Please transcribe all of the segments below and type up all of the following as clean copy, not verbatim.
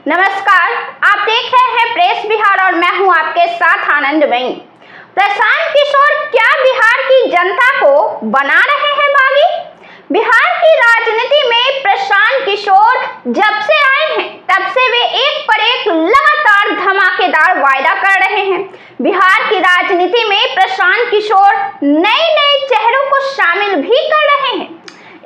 नमस्कार, आप देख रहे हैं प्रेस बिहार और मैं हूं आपके साथ आनंदमयी। प्रशांत किशोर क्या बिहार की जनता को बना रहे हैं बागी? बिहार की राजनीति में प्रशांत किशोर जब से आए हैं तब से वे एक पर एक लगातार धमाकेदार वायदा कर रहे हैं। बिहार की राजनीति में प्रशांत किशोर नए नए चेहरों को शामिल भी कर रहे हैं।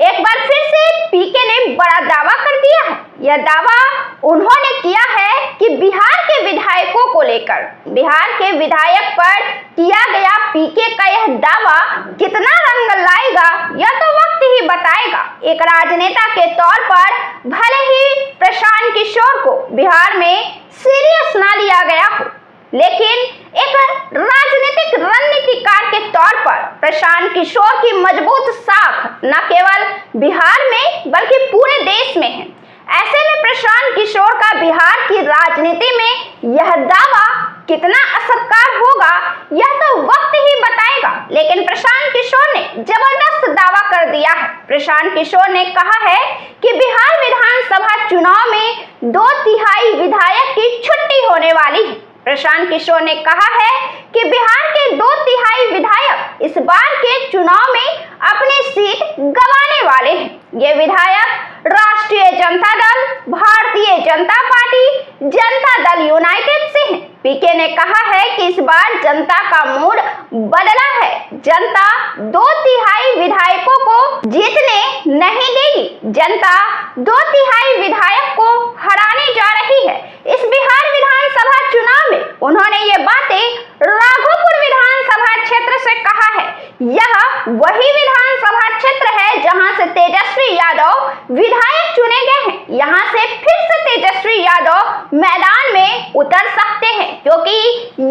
एक बार फिर से पीके ने बड़ा दावा कर दिया है। यह दावा उन्होंने किया है कि बिहार के विधायकों को लेकर बिहार के विधायक पर किया गया पीके का यह दावा कितना रंग लाएगा यह तो वक्त ही बताएगा। एक राजनेता के तौर पर भले ही प्रशांत किशोर को बिहार में सीरियस ना लिया गया हो, लेकिन एक राजनीतिक रणनीतिकार के तौर पर प्रशांत किशोर की मजबूत साख न केवल बिहार में बल्कि पूरे देश में है। ऐसे में प्रशांत किशोर का बिहार की राजनीति में यह दावा कितना असरकार होगा यह तो वक्त ही बताएगा, लेकिन प्रशांत किशोर ने जबरदस्त दावा कर दिया है। प्रशांत किशोर ने कहा है कि बिहार विधानसभा चुनाव में 2/3 विधायक की छुट्टी होने वाली है। प्रशांत किशोर ने कहा है कि बिहार के 2/3 विधायक इस बार के चुनाव में अपनी सीट गंवाने वाले हैं। ये विधायक राष्ट्रीय जनता दल, भारतीय जनता पार्टी, जनता दल यूनाइटेड से हैं। पीके ने कहा है कि इस बार जनता का मूड बदला है। जनता 2/3 विधायकों को जीतने नहीं देगी। जनता 2/3 विधायक को हराने जा रही है। इस बिहार विधानसभा चुनाव में उन्होंने ये बातें राघोपुर विधानसभा क्षेत्र से कहा है। यह वही विधानसभा क्षेत्र है जहां से तेजस्वी यादव विधायक चुने गए हैं। यहां से फिर से तेजस्वी यादव मैदान में उतर सकते हैं, क्योंकि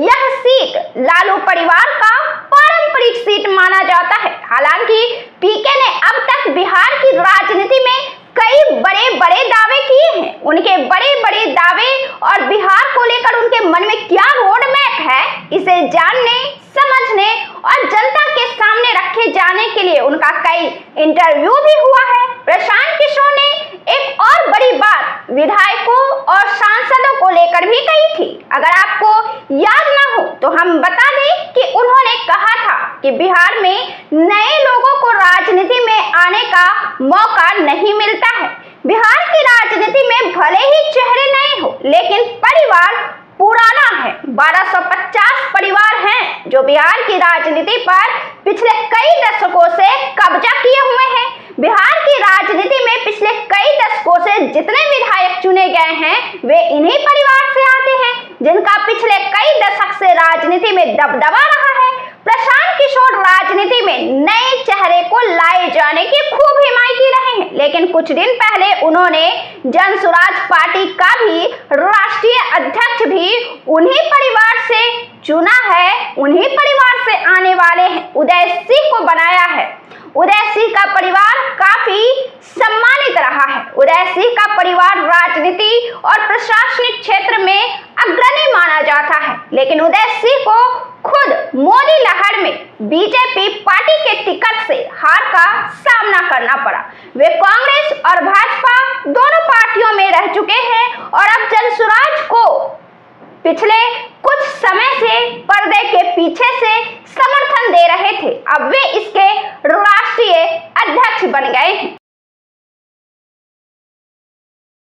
यह सीट लालू परिवार का पारंपरिक सीट माना जाता है। हालांकि पीके ने अब तक बिहार की राजनीति में कई बड़े बड़े दावे किए हैं। उनके बड़े बड़े दावे और बिहार को लेकर उनके मन में क्या रोड मैप है, इसे जानने, समझने और जनता के सामने रखे जाने के लिए उनका कई इंटरव्यू भी हुआ है। प्रशांत किशोर ने एक और बड़ी बात विधायकों और सांसदों को लेकर भी कही थी। अगर आपको याद ना हो तो हम बता दें कि उन्होंने कहा था कि बिहार में नए लोगों को राजनीति में आने का मौका नहीं मिलता है। बिहार की राजनीति में भले ही चेहरे नए हो, लेकिन परिवार पुराना है। 1250 परिवार हैं जो बिहार की राजनीति पर पिछले कई दशकों से कब्जा किए हुए हैं। बिहार की राजनीति में पिछले कई दशकों से जितने विधायक चुने गए हैं वे इन्हीं परिवार से आते हैं, जिनका पिछले कई दशक से राजनीति में दबदबा रहा है। प्रशांत किशोर राजनीति में नए चेहरे को लाए जाने की खूब हिमायती रहे हैं, लेकिन कुछ दिन पहले उन्होंने जनसुराज पार्टी का भी राष्ट्रीय अध्यक्ष भी उन्हीं परिवार से चुना है, उन्हीं परिवार से आने वाले हैं उदय सिंह को बनाया है। उदय सिंह का परिवार काफी सम्मानित रहा है। उदय सिंह का परिवार राजनीति और प्रशासनिक क्षेत्र में अग्रणी माना जाता है, लेकिन उदय सिंह को खुद मोदी लहर में बीजेपी पार्टी के टिकट से हार का सामना करना पड़ा। वे कांग्रेस और भाजपा दोनों पार्टियों में रह चुके हैं और अब जनसुराज को पिछले कुछ समय से पर्दे के पीछे से समर्थन दे रहे थे। अब वे इसके राष्ट्रीय अध्यक्ष बन गए हैं।